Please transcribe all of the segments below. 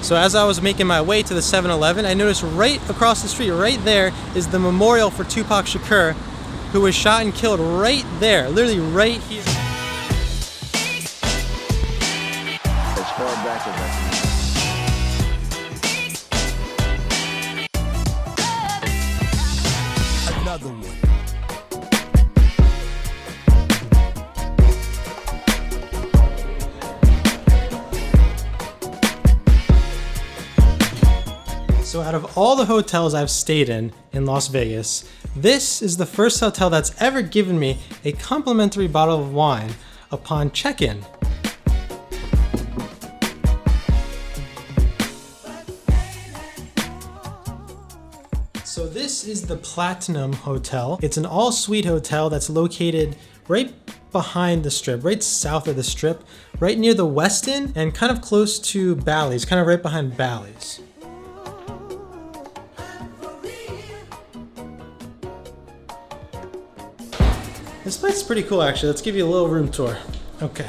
So as I was making my way to the 7-Eleven, I noticed right across the street, right there, is the memorial for Tupac Shakur, who was shot and killed right there, literally right here. As far back as I can. Another one. So out of all the hotels I've stayed in Las Vegas, this is the first hotel that's ever given me a complimentary bottle of wine upon check-in. So this is the Platinum Hotel. It's an all-suite hotel that's located right behind the Strip, right south of the Strip, right near the Westin and kind of close to Bally's, kind of right behind Bally's. This place is pretty cool actually. Let's give you a little room tour. Okay.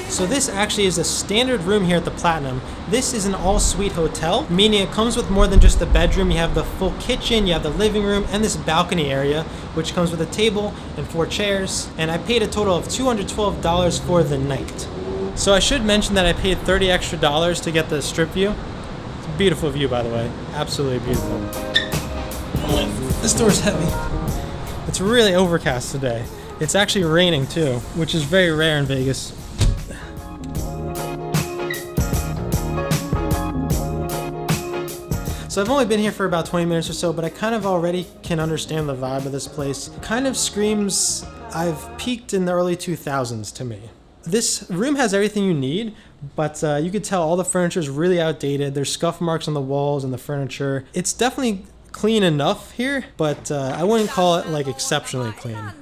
So this actually is a standard room here at the Platinum. This is an all-suite hotel, meaning it comes with more than just the bedroom. You have the full kitchen, you have the living room, and this balcony area, which comes with a table and 4 chairs. And I paid a total of $212 for the night. So I should mention that I paid $30 extra to get the strip view. It's a beautiful view, by the way. Absolutely beautiful. Oh, this door's heavy. It's really overcast today. It's actually raining too, which is very rare in Vegas. So I've only been here for about 20 minutes or so, but I kind of already can understand the vibe of this place. It kind of screams I've peaked in the early 2000s to me. This room has everything you need, but you could tell all the furniture is really outdated. There's scuff marks on the walls and the furniture. It's definitely clean enough here, but I wouldn't call it like exceptionally clean.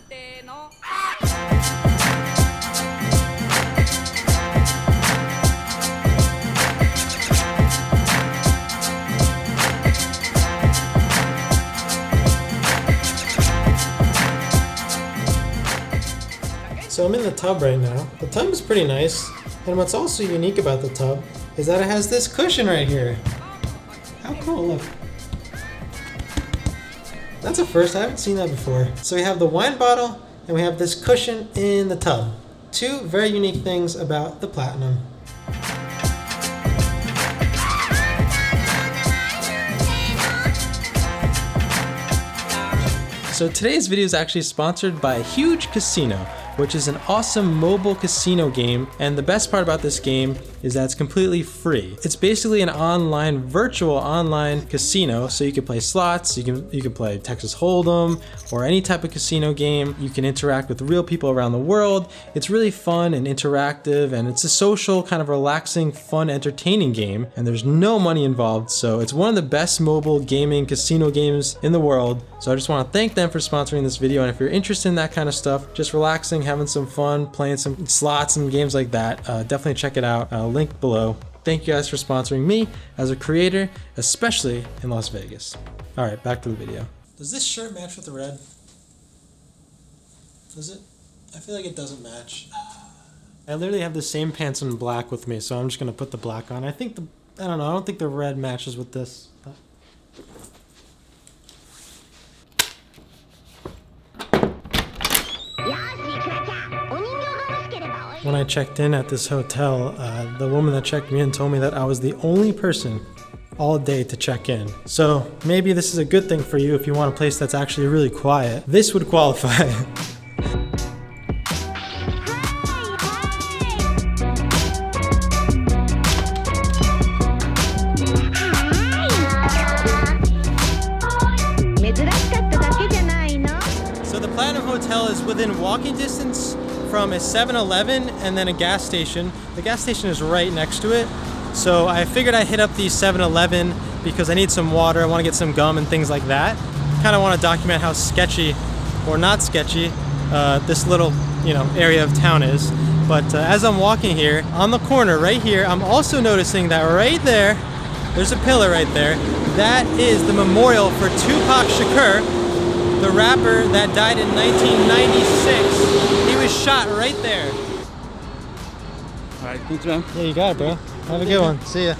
So I'm in the tub right now. The tub is pretty nice, and what's also unique about the tub is that it has this cushion right here. How cool, look. That's a first, I haven't seen that before. So we have the wine bottle, and we have this cushion in the tub. 2 very unique things about the Platinum. So today's video is actually sponsored by Huge Casino, which is an awesome mobile casino game, and the best part about this game is that it's completely free. It's basically an virtual online casino, so you can play slots, you can play Texas Hold'em, or any type of casino game. You can interact with real people around the world. It's really fun and interactive, and it's a social, kind of relaxing, fun, entertaining game, and there's no money involved, so it's one of the best mobile gaming casino games in the world. So I just want to thank them for sponsoring this video, and if you're interested in that kind of stuff, just relaxing, having some fun, playing some slots and games like that, definitely check it out. Link below. Thank you guys for sponsoring me as a creator, especially in Las Vegas. All right, back to the video. Does this shirt match with the red? Does it? I feel like it doesn't match. I literally have the same pants in black with me, so I'm just gonna put the black on. I don't think the red matches with this. When I checked in at this hotel, the woman that checked me in told me that I was the only person all day to check in. So maybe this is a good thing for you if you want a place that's actually really quiet. This would qualify. motel is within walking distance from a 7-Eleven and then a gas station. The gas station is right next to it. So I figured I'd hit up the 7-Eleven because I need some water. I want to get some gum and things like that. Kind of want to document how sketchy or not sketchy this little, area of town is. But as I'm walking here, on the corner right here, I'm also noticing that right there, there's a pillar right there. That is the memorial for Tupac Shakur, the rapper that died in 1996. He was shot right there. All right, thanks, man. Yeah, you got it, bro. Have a good one. See ya.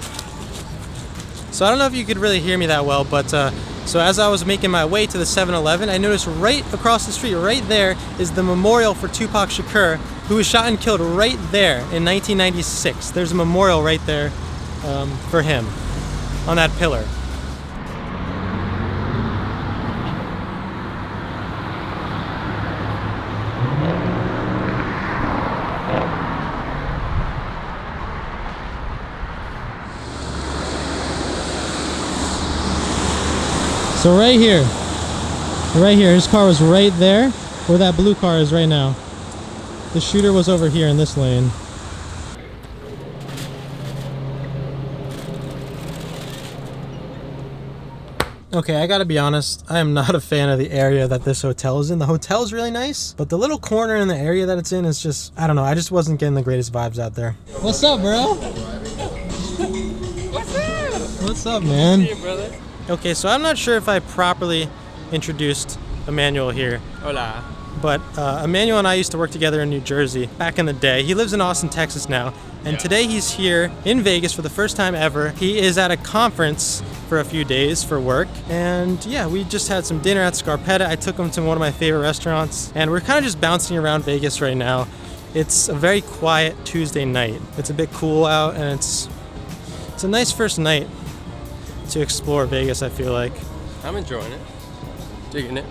So I don't know if you could really hear me that well, but so as I was making my way to the 7-Eleven, I noticed right across the street, right there, is the memorial for Tupac Shakur, who was shot and killed right there in 1996. There's a memorial right there for him on that pillar. So right here, his car was right there, where that blue car is right now. The shooter was over here in this lane. Okay, I gotta be honest, I am not a fan of the area that this hotel is in. The hotel is really nice, but the little corner in the area that it's in is just, I don't know, I just wasn't getting the greatest vibes out there. What's up, bro? What's up? What's up, man? See you, brother. Okay, so I'm not sure if I properly introduced Emmanuel here. Hola. But Emmanuel and I used to work together in New Jersey back in the day. He lives in Austin, Texas now. And today he's here in Vegas for the first time ever. He is at a conference for a few days for work. And yeah, we just had some dinner at Scarpetta. I took him to one of my favorite restaurants. And we're kind of just bouncing around Vegas right now. It's a very quiet Tuesday night. It's a bit cool out and it's a nice first night to explore Vegas, I feel like. I'm enjoying it. Digging it.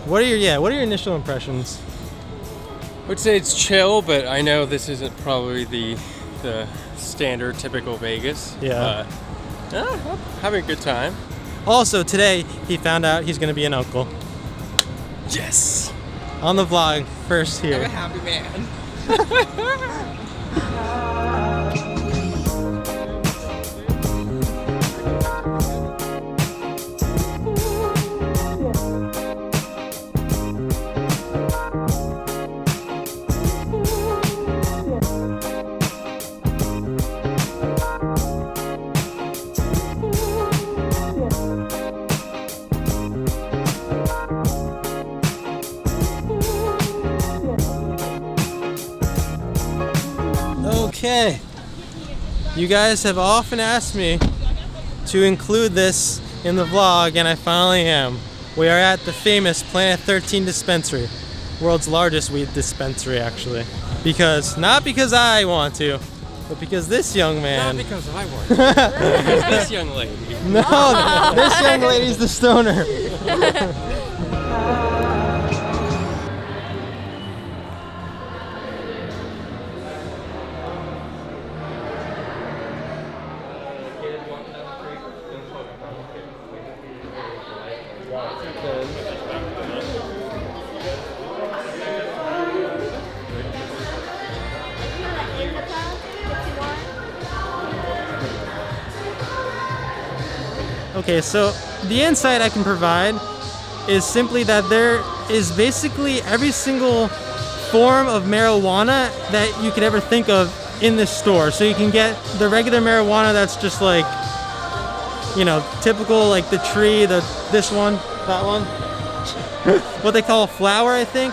What are your initial impressions? I would say it's chill, but I know this isn't probably the standard typical Vegas. Yeah. I'm having a good time. Also, today he found out he's gonna be an uncle. Yes. On the vlog, first I'm a here. happy man. Okay, you guys have often asked me to include this in the vlog, and I finally am. We are at the famous Planet 13 dispensary, world's largest weed dispensary, actually. Not because I want to, but because this young man. Not because I want to. Because this young lady. No, this young lady's the stoner. Okay, so the insight I can provide is simply that there is basically every single form of marijuana that you could ever think of in this store. So you can get the regular marijuana that's just like, typical, like the tree, this one, that one. What they call a flower, I think.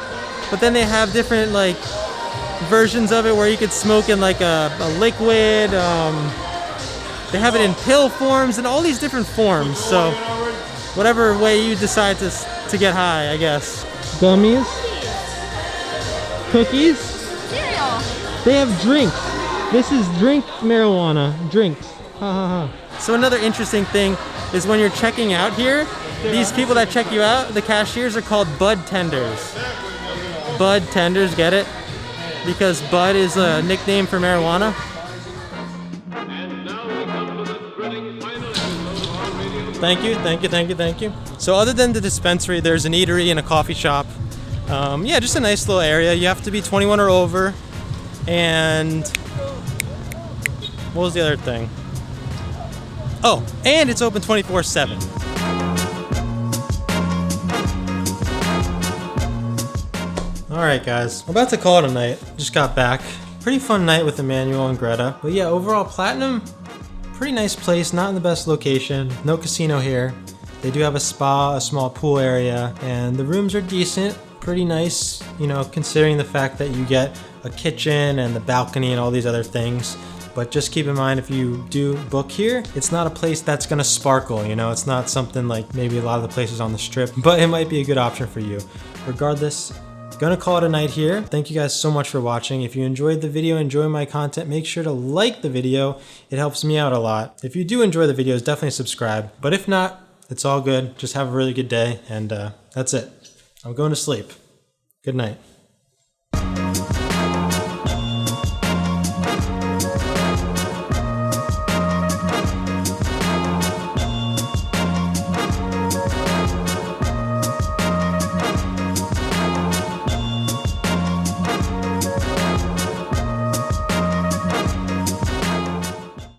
But then they have different like versions of it where you could smoke in like a liquid. They have it in pill forms and all these different forms. So whatever way you decide to get high, I guess. Gummies. Cookies. Cereal. They have drinks. This is drink marijuana. Drinks. Ha ha ha. So another interesting thing is when you're checking out here, these people that check you out, the cashiers, are called bud tenders. Bud tenders, get it? Because bud is a nickname for marijuana. Thank you. So other than the dispensary, there's an eatery and a coffee shop. Yeah, just a nice little area. You have to be 21 or over. And what was the other thing? Oh, and it's open 24/7. All right, guys, I'm about to call it a night. Just got back. Pretty fun night with Emmanuel and Greta. But yeah, overall, Platinum, pretty nice place, not in the best location. No casino here. They do have a spa, a small pool area, and the rooms are decent, pretty nice, you know, considering the fact that you get a kitchen and the balcony and all these other things. But just keep in mind, if you do book here, it's not a place that's gonna sparkle, you know? It's not something like maybe a lot of the places on the strip, but it might be a good option for you. Regardless, gonna call it a night here. Thank you guys so much for watching. If you enjoyed the video, enjoy my content, make sure to like the video. It helps me out a lot. If you do enjoy the videos, definitely subscribe. But if not, it's all good. Just have a really good day, and that's it. I'm going to sleep. Good night.